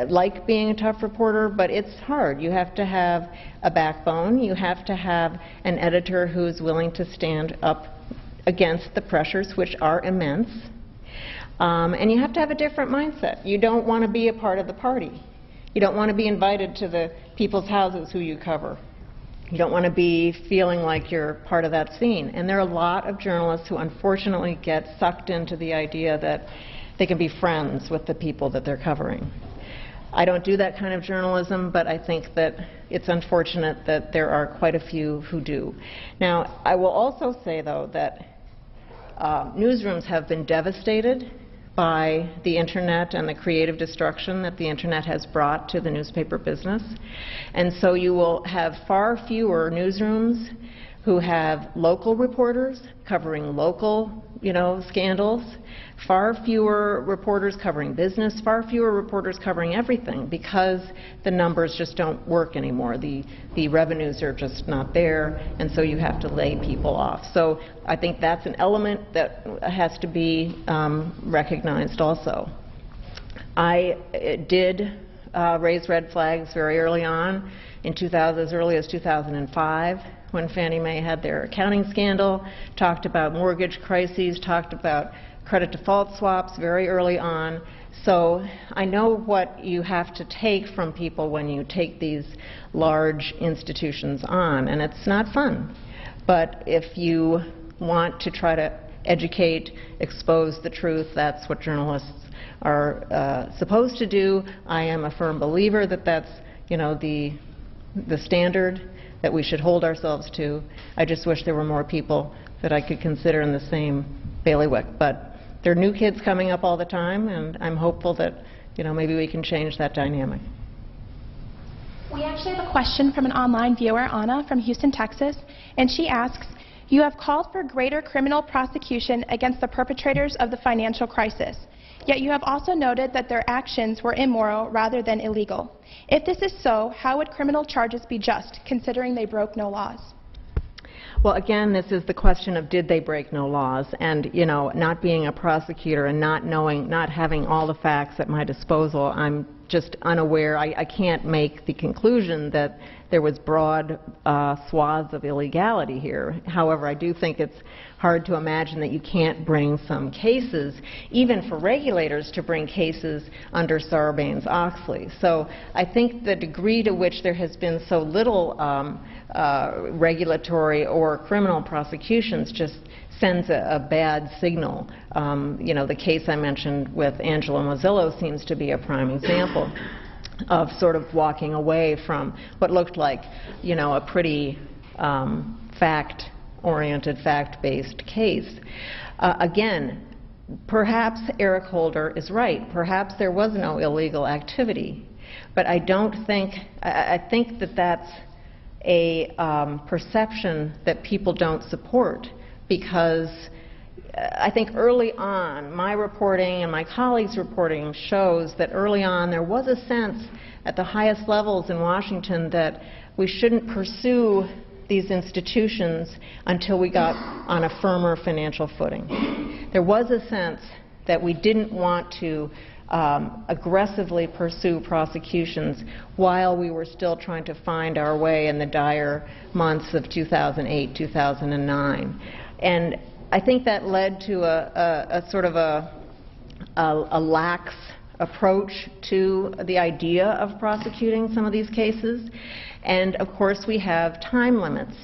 like being a tough reporter, but it's hard. You have to have a backbone. You have to have an editor who's willing to stand up against the pressures, which are immense. And you have to have a different mindset. You don't want to be a part of the party. You don't want to be invited to the people's houses who you cover. You don't want to be feeling like you're part of that scene. And there are a lot of journalists who unfortunately get sucked into the idea that they can be friends with the people that they're covering. I don't do that kind of journalism, but I think that it's unfortunate that there are quite a few who do. Now, I will also say, though, that newsrooms have been devastated by the internet and the creative destruction that the internet has brought to the newspaper business. And so you will have far fewer newsrooms who have local reporters covering local, scandals, far fewer reporters covering business, far fewer reporters covering everything, because the numbers just don't work anymore. The revenues are just not there, and so you have to lay people off. So I think that's an element that has to be recognized also. I did raise red flags very early on, as early as 2005. When Fannie Mae had their accounting scandal, talked about mortgage crises, talked about credit default swaps very early on. So I know what you have to take from people when you take these large institutions on, and it's not fun. But if you want to try to educate, expose the truth, that's what journalists are supposed to do. I am a firm believer that that's, the standard that we should hold ourselves to. I just wish there were more people that I could consider in the same bailiwick. But there are new kids coming up all the time, and I'm hopeful that maybe we can change that dynamic. We actually have a question from an online viewer, Anna, from Houston, Texas, and she asks, you have called for greater criminal prosecution against the perpetrators of the financial crisis, yet you have also noted that their actions were immoral rather than illegal. If this is so, how would criminal charges be just, considering they broke no laws? Well, again, this is the question of did they break no laws, and not being a prosecutor and not having all the facts at my disposal, I'm just unaware. I can't make the conclusion that there was broad swaths of illegality here. However, I do think it's hard to imagine that you can't bring some cases, even for regulators to bring cases under Sarbanes-Oxley. So I think the degree to which there has been so little regulatory or criminal prosecutions just sends a bad signal. The case I mentioned with Angela Mozillo seems to be a prime example of sort of walking away from what looked like, a pretty fact-oriented, fact-based case. Again, perhaps Eric Holder is right. Perhaps there was no illegal activity. But I think that that's a perception that people don't support, because I think early on, my reporting and my colleagues' reporting shows that early on there was a sense at the highest levels in Washington that we shouldn't pursue these institutions until we got on a firmer financial footing. There was a sense that we didn't want to aggressively pursue prosecutions while we were still trying to find our way in the dire months of 2008, 2009. And I think that led to a sort of a lax approach to the idea of prosecuting some of these cases. And of course we have time limits,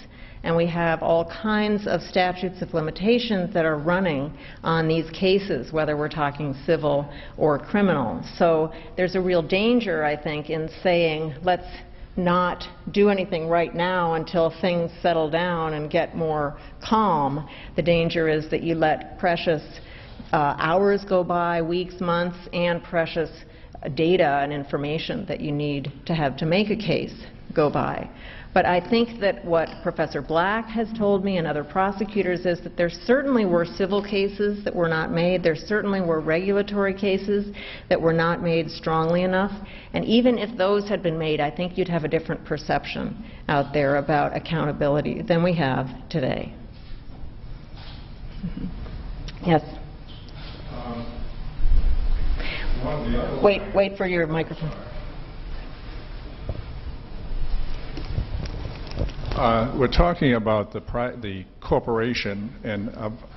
and we have all kinds of statutes of limitations that are running on these cases, whether we're talking civil or criminal. So there's a real danger, I think, in saying let's not do anything right now until things settle down and get more calm. The danger is that you let precious hours go by, weeks, months, and precious data and information that you need to have to make a case go by. But I think that what Professor Black has told me and other prosecutors is that there certainly were civil cases that were not made. There certainly were regulatory cases that were not made strongly enough. And even if those had been made, I think you'd have a different perception out there about accountability than we have today. Yes? Wait for your microphone. We're talking about the corporation, and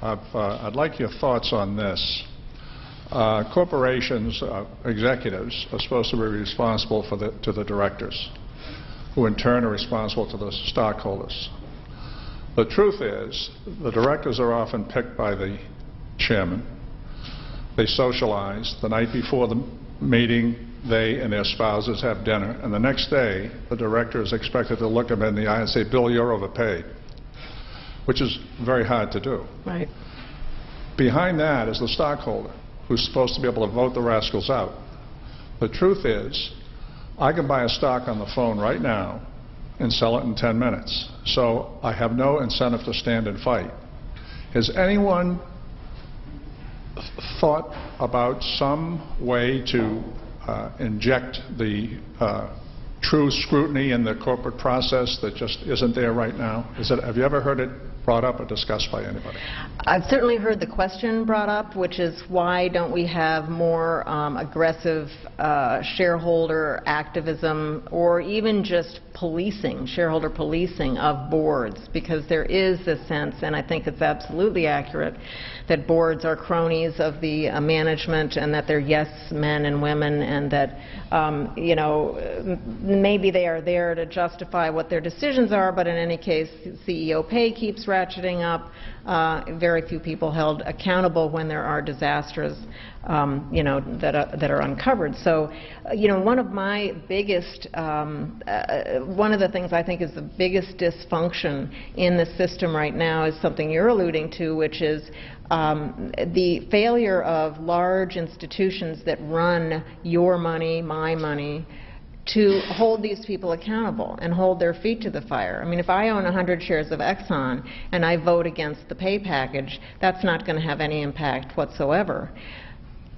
I'd like your thoughts on this. corporations, executives are supposed to be responsible to the directors, who in turn are responsible to the stockholders. The truth is, the directors are often picked by the chairman. They socialize. The night before the meeting, they and their spouses have dinner, and the next day, the director is expected to look them in the eye and say, "Bill, you're overpaid," which is very hard to do. Right. Behind that is the stockholder, who's supposed to be able to vote the rascals out. The truth is, I can buy a stock on the phone right now and sell it in 10 minutes. So I have no incentive to stand and fight. Has anyone thought about some way to inject the true scrutiny in the corporate process that just isn't there right now? Have you ever heard it brought up or discussed by anybody? I've certainly heard the question brought up, which is why don't we have more aggressive shareholder activism or even just policing, shareholder policing of boards, because there is this sense, and I think it's absolutely accurate, that boards are cronies of the management and that they're yes men and women, and that you know, maybe they are there to justify what their decisions are, but in any case CEO pay keeps ratcheting up. Very few people held accountable when there are disasters you know, that are uncovered. So you know, one of my biggest one of the things I think is the biggest dysfunction in the system right now is something you're alluding to, which is the failure of large institutions that run your money, my money, to hold these people accountable and hold their feet to the fire. I mean, if I own 100 shares of Exxon and I vote against the pay package, that's not going to have any impact whatsoever.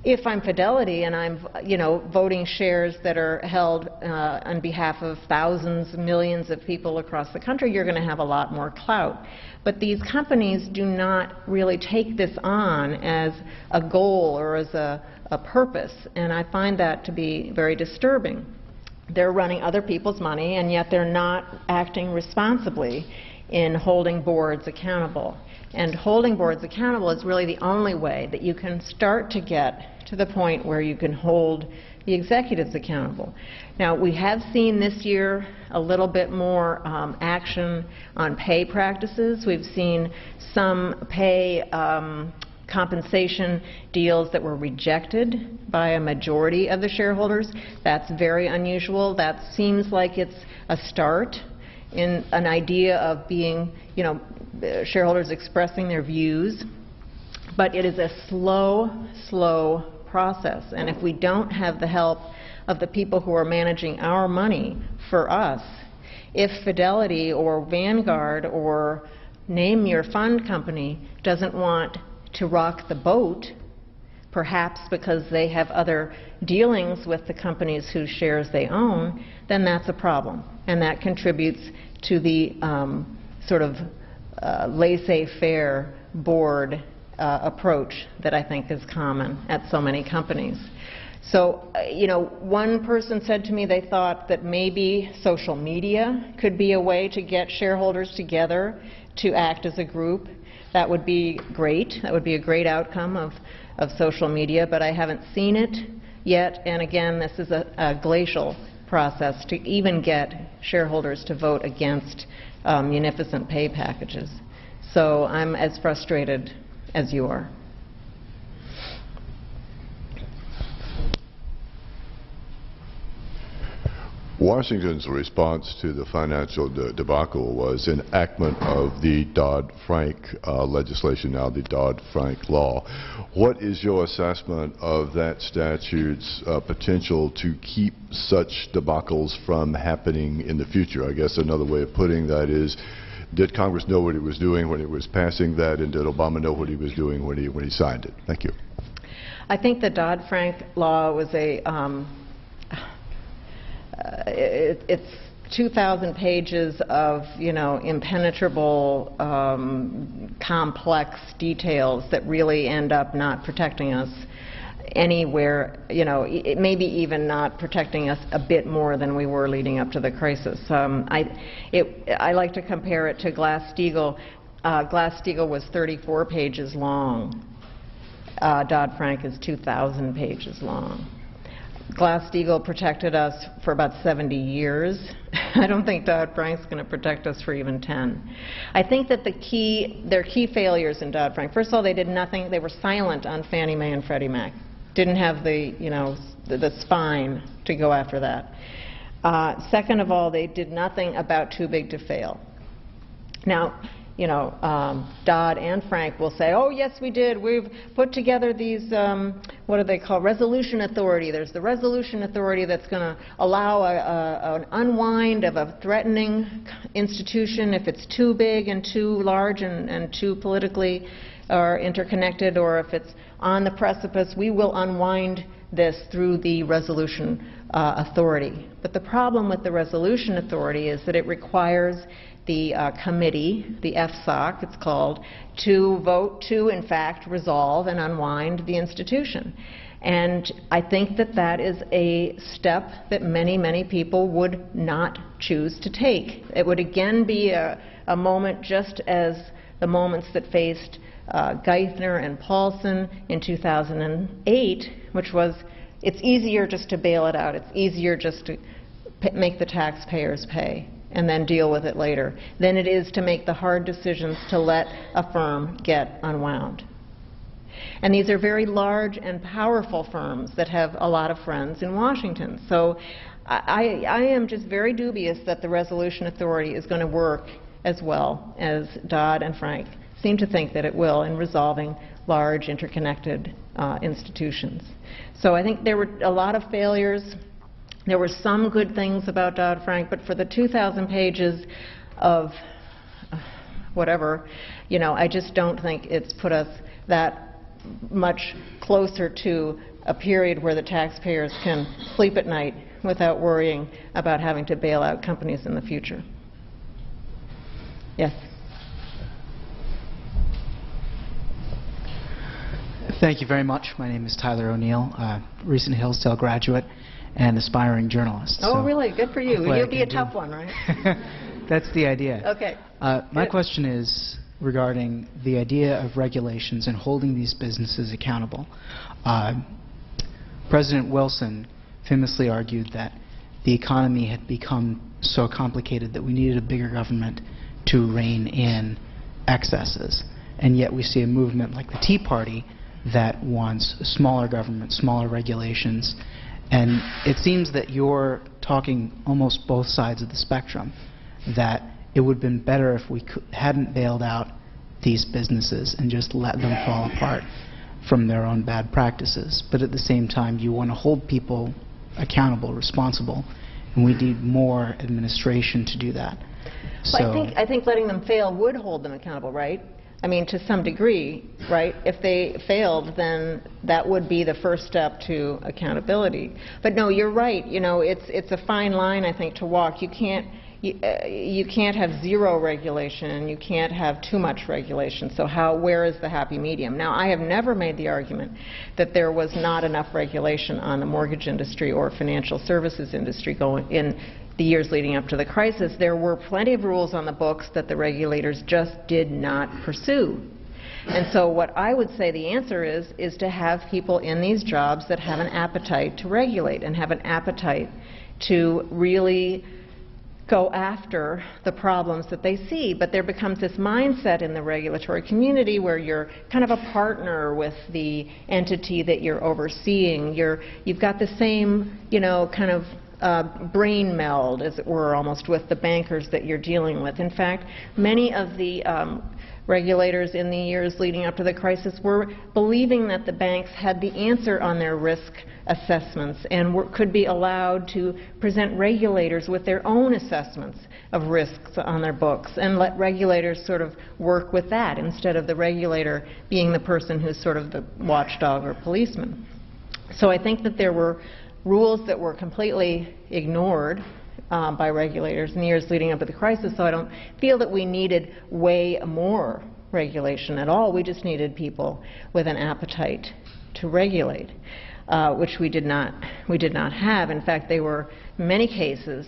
If I'm Fidelity and I'm, you know, voting shares that are held on behalf of thousands, millions of people across the country, you're going to have a lot more clout. But these companies do not really take this on as a goal or as a purpose, and I find that to be very disturbing. They're running other people's money, and yet they're not acting responsibly in holding boards accountable. And holding boards accountable is really the only way that you can start to get to the point where you can hold the executives accountable. Now, we have seen this year a little bit more action on pay practices. We've seen some pay compensation deals that were rejected by a majority of the shareholders. That's very unusual. That seems like it's a start in an idea of being, you know, shareholders expressing their views. But it is a slow, slow process. And if we don't have the help of the people who are managing our money for us, if Fidelity or Vanguard or name your fund company doesn't want to rock the boat, perhaps because they have other dealings with the companies whose shares they own, then that's a problem. And that contributes to the sort of laissez-faire board approach that I think is common at so many companies. So, you know, one person said to me they thought that maybe social media could be a way to get shareholders together to act as a group. That would be great. That would be a great outcome of social media, but I haven't seen it yet. And again, this is a glacial process to even get shareholders to vote against munificent pay packages. So I'm as frustrated as you are. Washington's response to the financial debacle was enactment of the Dodd-Frank legislation, now the Dodd-Frank law. What is your assessment of that statute's potential to keep such debacles from happening in the future? I guess another way of putting that is, did Congress know what it was doing when it was passing that, and did Obama know what he was doing when he signed it? Thank you. I think the Dodd-Frank law was a it's 2,000 pages of, you know, impenetrable, complex details that really end up not protecting us anywhere, you know, maybe even not protecting us a bit more than we were leading up to the crisis. I like to compare it to Glass-Steagall. Glass-Steagall was 34 pages long. Dodd-Frank is 2,000 pages long. Glass-Steagall protected us for about 70 years. I don't think Dodd-Frank's going to protect us for even 10. I think that their key failures in Dodd-Frank, first of all, they did nothing. They were silent on Fannie Mae and Freddie Mac. Didn't have the spine to go after that. Second of all, they did nothing about too big to fail. Now, Dodd and Frank will say, oh, yes, we did. We've put together these, what do they call, resolution authority. There's the resolution authority that's going to allow an unwind of a threatening institution if it's too big and too large and too politically or interconnected, or if it's on the precipice. We will unwind this through the resolution authority. But the problem with the resolution authority is that it requires the committee, the FSOC it's called, to vote to, in fact, resolve and unwind the institution. And I think that that is a step that many, many people would not choose to take. It would again be a moment just as the moments that faced Geithner and Paulson in 2008, which was, it's easier just to bail it out. It's easier just to make the taxpayers pay and then deal with it later than it is to make the hard decisions to let a firm get unwound. And these are very large and powerful firms that have a lot of friends in Washington. So I am just very dubious that the resolution authority is going to work as well as Dodd and Frank seem to think that it will in resolving large interconnected institutions. So I think there were a lot of failures. There were some good things about Dodd-Frank, but for the 2,000 pages of whatever, I just don't think it's put us that much closer to a period where the taxpayers can sleep at night without worrying about having to bail out companies in the future. Yes? Thank you very much. My name is Tyler O'Neill, recent Hillsdale graduate and aspiring journalist. Oh, so really? Good for you. You'll be a tough one, right? That's the idea. Okay. My question is regarding the idea of regulations and holding these businesses accountable. President Wilson famously argued that the economy had become so complicated that we needed a bigger government to rein in excesses. And yet we see a movement like the Tea Party that wants smaller government, smaller regulations. And it seems that you're talking almost both sides of the spectrum, that it would have been better if we hadn't bailed out these businesses and just let them fall apart from their own bad practices. But at the same time, you want to hold people accountable, responsible, and we need more administration to do that. Well, I think letting them fail would hold them accountable, right? I mean, to some degree, right? If they failed, then that would be the first step to accountability. But no, you're right. It's a fine line, I think, to walk. You can't have zero regulation, and you can't have too much regulation. So where is the happy medium? Now, I have never made the argument that there was not enough regulation on the mortgage industry or financial services industry going in the years leading up to the crisis. There were plenty of rules on the books that the regulators just did not pursue. And so what I would say the answer is to have people in these jobs that have an appetite to regulate and have an appetite to really go after the problems that they see. But there becomes this mindset in the regulatory community where you're kind of a partner with the entity that you're overseeing. You've got the same, kind of brain meld, as it were, almost with the bankers that you're dealing with. In fact, many of the regulators in the years leading up to the crisis were believing that the banks had the answer on their risk assessments and could be allowed to present regulators with their own assessments of risks on their books and let regulators sort of work with that instead of the regulator being the person who's sort of the watchdog or policeman. So I think that there were rules that were completely ignored by regulators in the years leading up to the crisis, so I don't feel that we needed way more regulation at all. We just needed people with an appetite to regulate, which we did not have. In fact, they were, in many cases,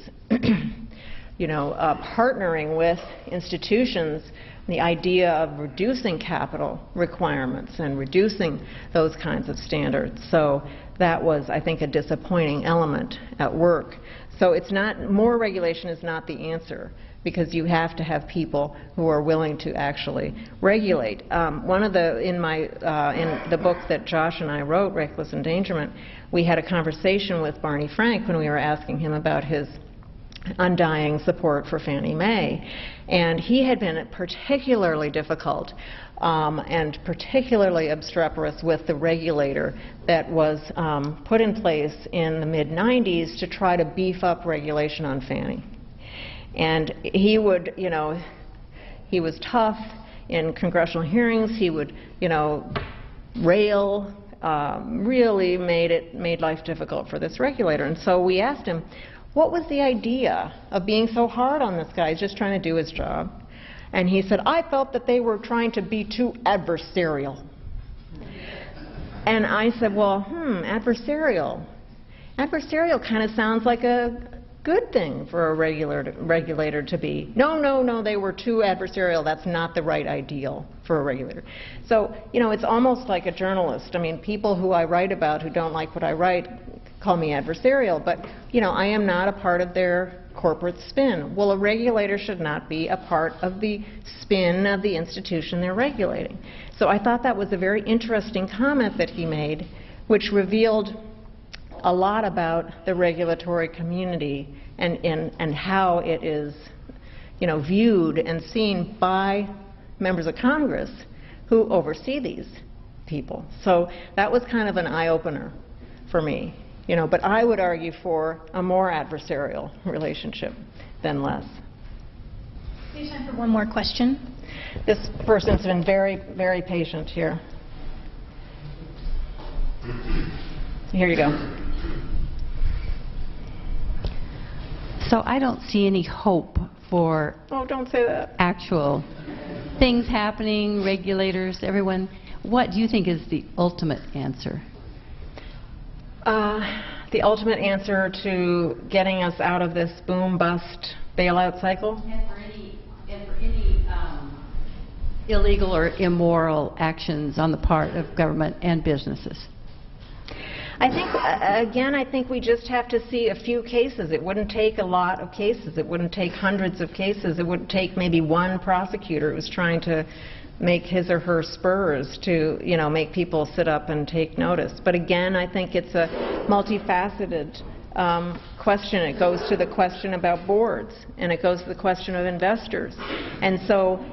partnering with institutions, the idea of reducing capital requirements and reducing those kinds of standards. So that was, I think, a disappointing element at work. So it's not, more regulation is not the answer, because you have to have people who are willing to actually regulate. One of the, in the book that Josh and I wrote, Reckless Endangerment, we had a conversation with Barney Frank when we were asking him about his undying support for Fannie Mae. And he had been particularly difficult and particularly obstreperous with the regulator that was put in place in the mid-90s to try to beef up regulation on Fannie. And he would, he was tough in congressional hearings. He would, rail, really made life difficult for this regulator. And so we asked him, what was the idea of being so hard on this guy? He's just trying to do his job. And he said, I felt that they were trying to be too adversarial. And I said, well, adversarial. Adversarial kind of sounds like a good thing for a regulator to be. No, they were too adversarial. That's not the right ideal for a regulator. So, it's almost like a journalist. I mean, people who I write about who don't like what I write call me adversarial, but, I am not a part of their corporate spin. Well, a regulator should not be a part of the spin of the institution they're regulating. So I thought that was a very interesting comment that he made, which revealed a lot about the regulatory community and how it is, viewed and seen by members of Congress who oversee these people. So that was kind of an eye-opener for me. But I would argue for a more adversarial relationship than less. We have time for one more question. This person's been very, very patient here. Here you go. So I don't see any hope for don't say that. Actual things happening, regulators, everyone. What do you think is the ultimate answer? The ultimate answer to getting us out of this boom-bust bailout cycle? And for any illegal or immoral actions on the part of government and businesses? I think, again, I think we just have to see a few cases. It wouldn't take a lot of cases. It wouldn't take hundreds of cases. It would take maybe one prosecutor who's trying to make his or her spurs to, make people sit up and take notice. But again, I think it's a multifaceted question. It goes to the question about boards, and it goes to the question of investors. And so,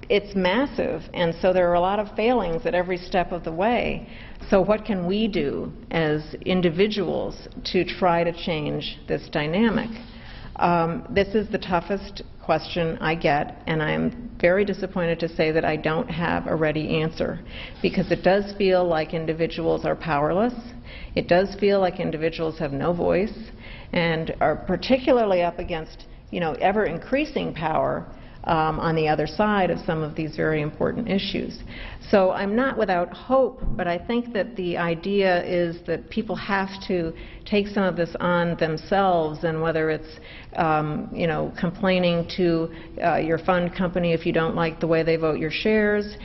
it's massive, and so there are a lot of failings at every step of the way. So what can we do as individuals to try to change this dynamic? This is the toughest question I get, and I'm very disappointed to say that I don't have a ready answer, because it does feel like individuals are powerless. It does feel like individuals have no voice and are particularly up against, ever-increasing power on the other side of some of these very important issues. So I'm not without hope, but I think that the idea is that people have to take some of this on themselves, and whether it's complaining to your fund company if you don't like the way they vote your shares,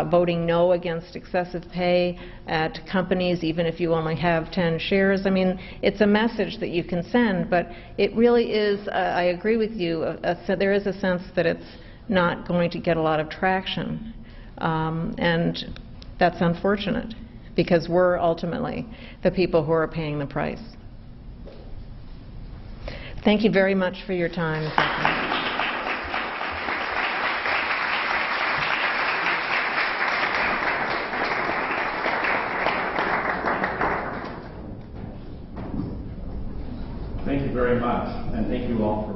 voting no against excessive pay at companies even if you only have 10 shares. I mean, it's a message that you can send, but it really is, I agree with you, there is a sense that it's not going to get a lot of traction. And that's unfortunate, because we're ultimately the people who are paying the price. Thank you very much for your time. Thank you very much, and thank you all for